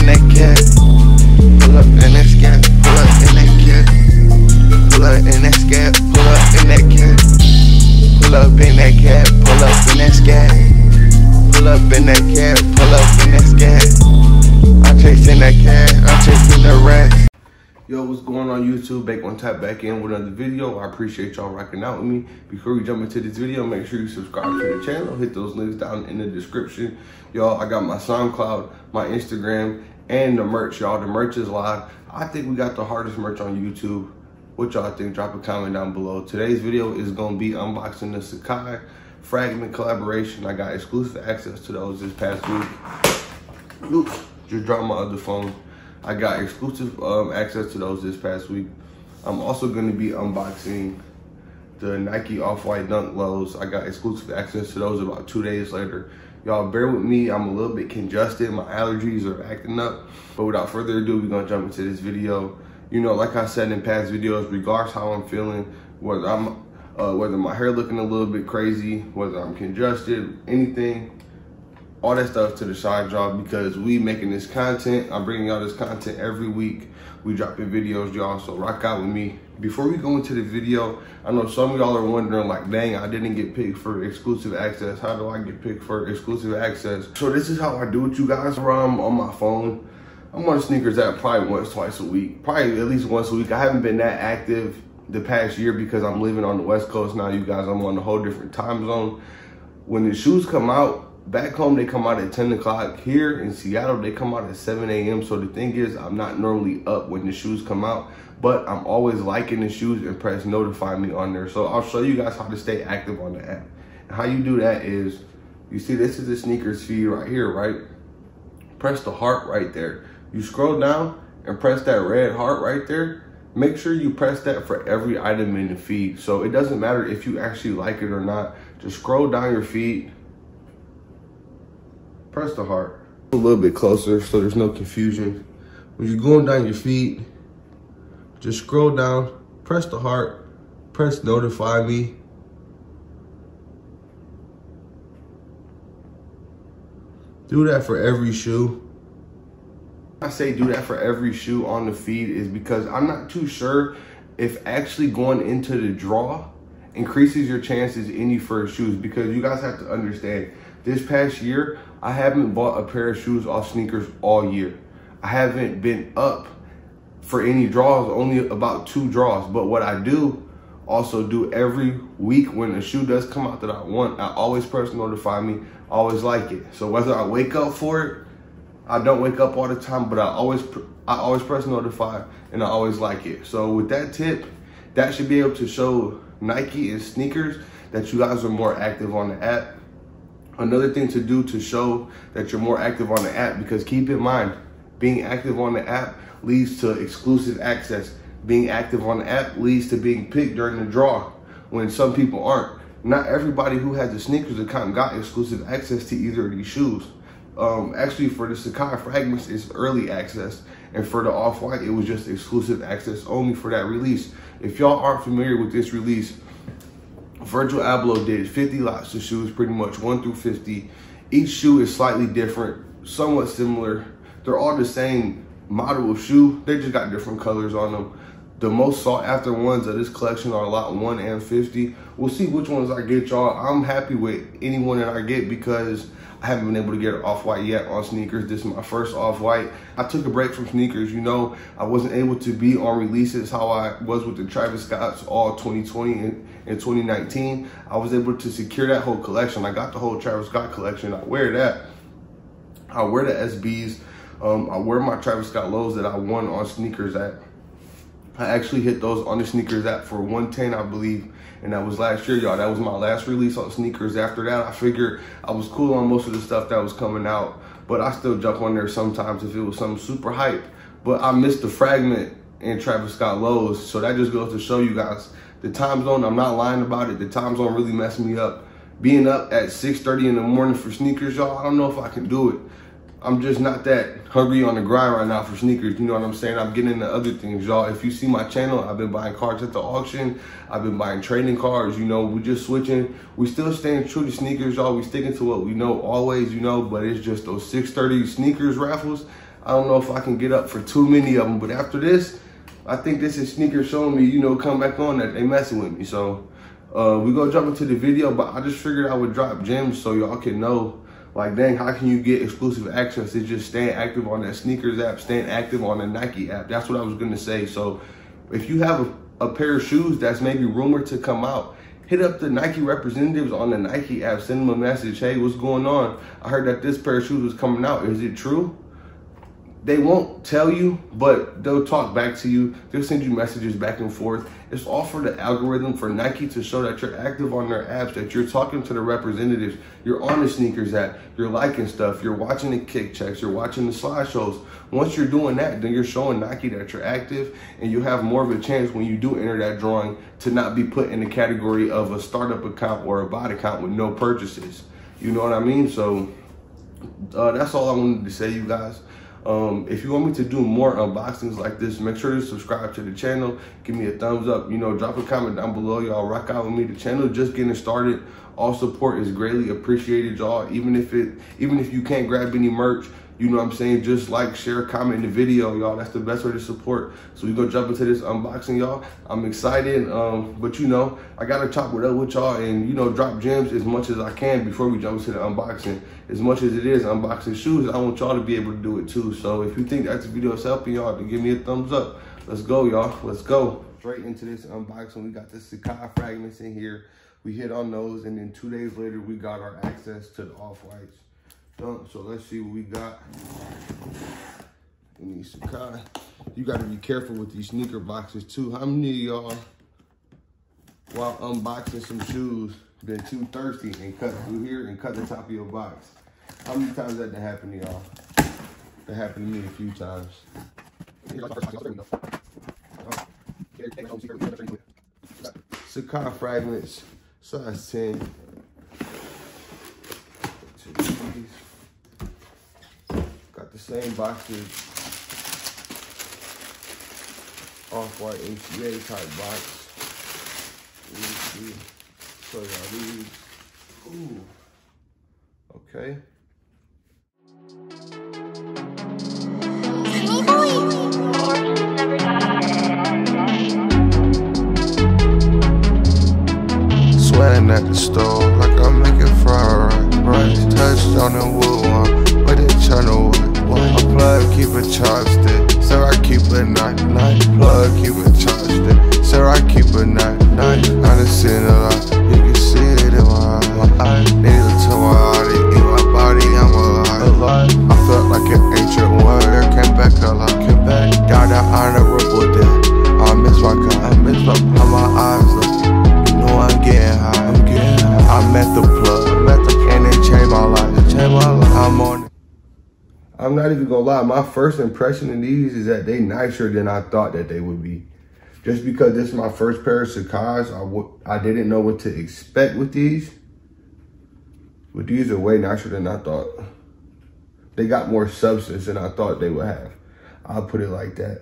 in that cat. Pull up in that scat. Pull up in that cat. Pull up in that scat. Pull up in that cat. Pull up in that cat. Pull up in that scat. Pull up in that cat. Pull up in that scat. I'm chasing that cat. I'm chasing the rat. Yo, what's going on YouTube? Back on tap back in with another video. I appreciate y'all rocking out with me. Before we jump into this video, make sure you subscribe to the channel. Hit those links down in the description. Y'all, I got my SoundCloud, my Instagram, and the merch, y'all. The merch is live. I think we got the hardest merch on YouTube. What y'all think? Drop a comment down below. Today's video is gonna be unboxing the SACAI FRAGMENT collaboration. I got exclusive access to those this past week. Oops, just dropped my other phone. I got exclusive access to those this past week. I'm also going to be unboxing the Nike Off-White Dunk Lows. I got exclusive access to those about 2 days later. Y'all bear with me, I'm a little bit congested. My allergies are acting up. But without further ado, we're going to jump into this video. You know, like I said in past videos, regardless how I'm feeling, whether my hair looking a little bit crazy, whether I'm congested, anything, all that stuff to the side, y'all, because we making this content. I'm bringing y'all this content every week. We dropping videos, y'all, so rock out with me. Before we go into the video, I know some of y'all are wondering, like, dang, I didn't get picked for exclusive access. How do I get picked for exclusive access? So this is how I do it, you guys. I'm on my phone. I'm on the Snkrs app probably once, twice a week. Probably at least once a week. I haven't been that active the past year because I'm living on the West Coast now, you guys. I'm on a whole different time zone. When the shoes come out, back home, they come out at 10 o'clock. Here in Seattle, they come out at 7 a.m. So the thing is, I'm not normally up when the shoes come out, but I'm always liking the shoes and press notify me on there. So I'll show you guys how to stay active on the app. And how you do that is, you see this is the Snkrs feed right here, right? Press the heart right there. You scroll down and press that red heart right there. Make sure you press that for every item in the feed. So it doesn't matter if you actually like it or not. Just scroll down your feed. Press the heart. A little bit closer so there's no confusion. When you're going down your feed, just scroll down, press the heart, press notify me. Do that for every shoe. I say do that for every shoe on the feed is because I'm not too sure if actually going into the draw increases your chances any for shoes, because you guys have to understand, this past year, I haven't bought a pair of shoes off Snkrs all year. I haven't been up for any draws, only about 2 draws. But what I do also do every week when a shoe does come out that I want, I always press notify me, I always like it. So whether I wake up for it, I don't wake up all the time, but I always press notify and I always like it. So with that tip, that should be able to show Nike and Snkrs that you guys are more active on the app. Another thing to do to show that you're more active on the app, because keep in mind, being active on the app leads to exclusive access. Being active on the app leads to being picked during the draw when some people aren't. Not everybody who has a Snkrs account got exclusive access to either of these shoes. Actually, for the SACAI Fragments, it's early access. And for the Off-White, it was just exclusive access only for that release. If y'all aren't familiar with this release, Virgil Abloh did 50 lots of shoes, pretty much 1 through 50. Each shoe is slightly different, somewhat similar. They're all the same model of shoe. They just got different colors on them. The most sought after ones of this collection are lot 1 and 50. We'll see which ones I get, y'all. I'm happy with any one that I get because I haven't been able to get an Off-White yet on Snkrs. This is my first Off-White. I took a break from Snkrs. You know, I wasn't able to be on releases how I was with the Travis Scotts all 2020 and 2019. I was able to secure that whole collection. I got the whole Travis Scott collection. I wear that. I wear the SBs. I wear my Travis Scott lows that I won on Snkrs app. I actually hit those on the Snkrs app for 110, I believe. And that was last year, y'all. That was my last release on Snkrs. After that, I figured I was cool on most of the stuff that was coming out, but I still jump on there sometimes if it was something super hype. But I missed the Fragment and Travis Scott lows, so that just goes to show you guys the time zone. I'm not lying about it. The time zone really messed me up. Being up at 6:30 in the morning for Snkrs, y'all, I don't know if I can do it. I'm just not that hungry on the grind right now for Snkrs. You know what I'm saying? I'm getting into other things, y'all. If you see my channel, I've been buying cards at the auction. I've been buying trading cards. You know, we just switching. We still staying true to Snkrs, y'all. We sticking to what we know always, you know, but it's just those 6:30 Snkrs raffles. I don't know if I can get up for too many of them, but after this, I think this is Snkrs showing me, you know, come back on that they messing with me. So we gonna jump into the video, but I just figured I would drop gems so y'all can know, like, dang, how can you get exclusive access? It's just staying active on that Snkrs app, staying active on the Nike app. That's what I was gonna say. So if you have a pair of shoes that's maybe rumored to come out, hit up the Nike representatives on the Nike app, send them a message. Hey, what's going on? I heard that this pair of shoes was coming out. Is it true? They won't tell you, but they'll talk back to you. They'll send you messages back and forth. It's all for the algorithm for Nike to show that you're active on their apps, that you're talking to the representatives, you're on the Snkrs app, you're liking stuff, you're watching the kick checks, you're watching the slideshows. Once you're doing that, then you're showing Nike that you're active, and you have more of a chance when you do enter that drawing to not be put in the category of a startup account or a bot account with no purchases. You know what I mean? So that's all I wanted to say, you guys. If you want me to do more unboxings like this, make sure to subscribe to the channel, give me a thumbs up, you know, drop a comment down below. Y'all rock out with me. The channel just getting started. All support is greatly appreciated, y'all. Even if you can't grab any merch, you know what I'm saying, just like, share, comment in the video, y'all. That's the best way to support. So we gonna jump into this unboxing, y'all. I'm excited, but you know, I gotta chop it up with y'all and, you know, drop gems as much as I can before we jump into the unboxing. As much as it is unboxing shoes, I want y'all to be able to do it too. So if you think that this video is helping y'all, then give me a thumbs up. Let's go, y'all. Let's go. Straight into this unboxing. We got the SACAI fragments in here. We hit on those, and then 2 days later, we got our access to the off-whites. So let's see what we got in these SACAI. You got to be careful with these sneaker boxes too. How many of y'all, while unboxing some shoes, been too thirsty and cut through here and cut the top of your box? How many times that happened to y'all? That happened to me a few times. SACAI fragments, size 10. Got the same boxes, off-white HCA type box. So y'all these. Ooh. Okay. Sweating at the stove like I'm making fried rice. Touched on the wood one, but it channel with a plug, keep a chopstick. So I keep a knife. Plug, keep a chopstick. So I keep a knife. I done seen a lot. You can see it in my eyes. Needle to my body, in my body, I'm alive. I felt like an ancient warrior, came back alive. Down the honorable death. I miss my God, I miss how my eyes look. You know I'm getting high. I met the plug, and it changed my life. I'm on it. I'm not even gonna lie, my first impression of these is that they nicer than I thought that they would be. Just because this is my first pair of SACAIs, I didn't know what to expect with these. But these are way nicer than I thought. They got more substance than I thought they would have. I'll put it like that.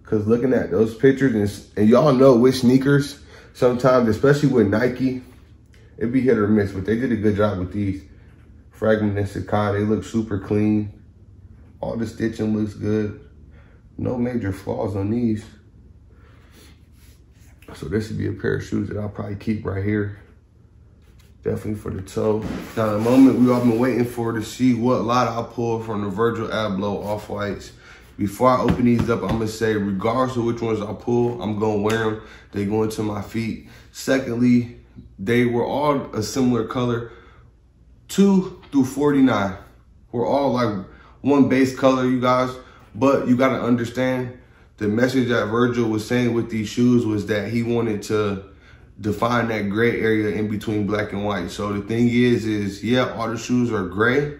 Cause looking at those pictures, and y'all know with sneakers, sometimes, especially with Nike, it'd be hit or miss, but they did a good job with these. Fragment and SACAI, they look super clean. All the stitching looks good. No major flaws on these. So this would be a pair of shoes that I'll probably keep right here. Definitely for the toe. Now the moment we all been waiting for to see what lot I'll pull from the Virgil Abloh off-whites. Before I open these up, I'm gonna say regardless of which ones I pull, I'm gonna wear them. They go into my feet. Secondly, they were all a similar color. 2 through 49. We're all like one base color, you guys. But you gotta understand, the message that Virgil was saying with these shoes was that he wanted to define that gray area in between black and white. So the thing is yeah, all the shoes are gray,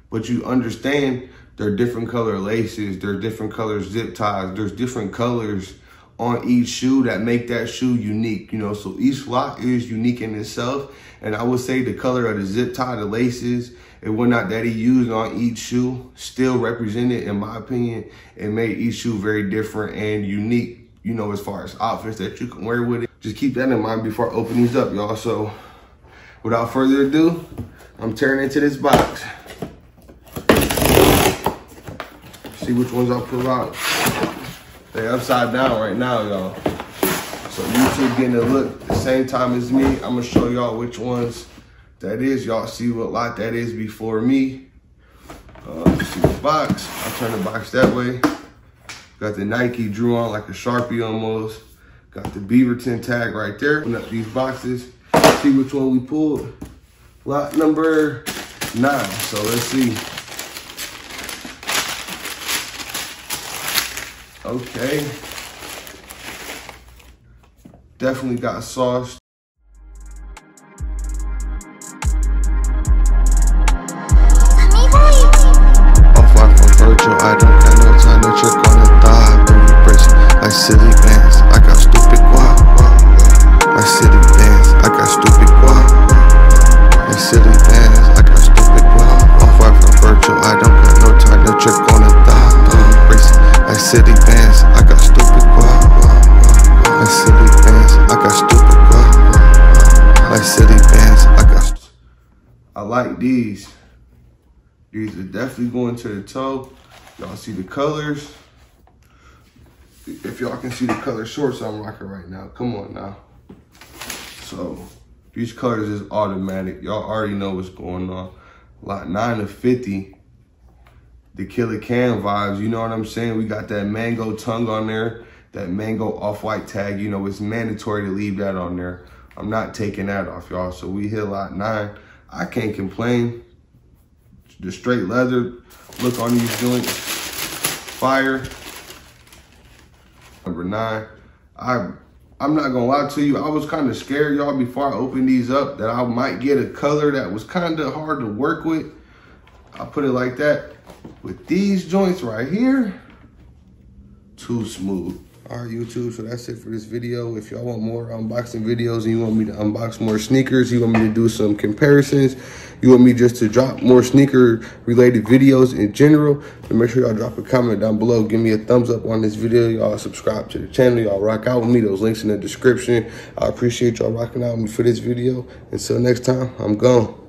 but you understand they're different color laces, they're different color zip ties, there's different colors on each shoe that make that shoe unique, you know, so each lot is unique in itself. And I would say the color of the zip tie, the laces, and whatnot that he used on each shoe still represented, in my opinion, and made each shoe very different and unique, you know, as far as outfits that you can wear with it. Just keep that in mind before I open these up, y'all. So without further ado, I'm tearing into this box. See which ones I'll pull out. They're upside down right now, y'all. So YouTube getting a look at the same time as me. I'm gonna show y'all which ones that is. Y'all see what lot that is before me. See the box. I'll turn the box that way. Got the Nike drew on like a Sharpie almost. Got the Beaverton tag right there. Open up these boxes. See which one we pulled. Lot number 9. So let's see. Okay. Definitely got sauce. Off-white for Virgil, I don't got no time to trick on the thigh. Baby bricks like silly bands. I got stupid guap. Like silly bands, I got stupid guap. Like silly bands, I got stupid guap. Off-white for Virgil, I don't got no time to trick on the thigh. Baby bricks like silly bands, I got stupid guap. Like silly bands, I got stupid guap. Like silly bands, I got. I like these. These are definitely going to the toe. Y'all see the colors. If y'all can see the color shorts I'm rocking right now, come on now. So these colors is automatic. Y'all already know what's going on. Lot 9 of 50. The Killer Can vibes, you know what I'm saying? We got that mango tongue on there, that mango off-white tag. You know, it's mandatory to leave that on there. I'm not taking that off, y'all. So we hit lot 9. I can't complain. The straight leather look on these joints, fire. Number 9. I'm not gonna lie to you, I was kind of scared, y'all, before I opened these up that I might get a color that was kind of hard to work with. I'll put it like that. With these joints right here, too smooth. All right, YouTube, so that's it for this video. If y'all want more unboxing videos and you want me to unbox more sneakers, you want me to do some comparisons, you want me just to drop more sneaker related videos in general, then make sure y'all drop a comment down below. Give me a thumbs up on this video. Y'all subscribe to the channel. Y'all rock out with me. Those links in the description. I appreciate y'all rocking out with me for this video. Until next time, I'm gone.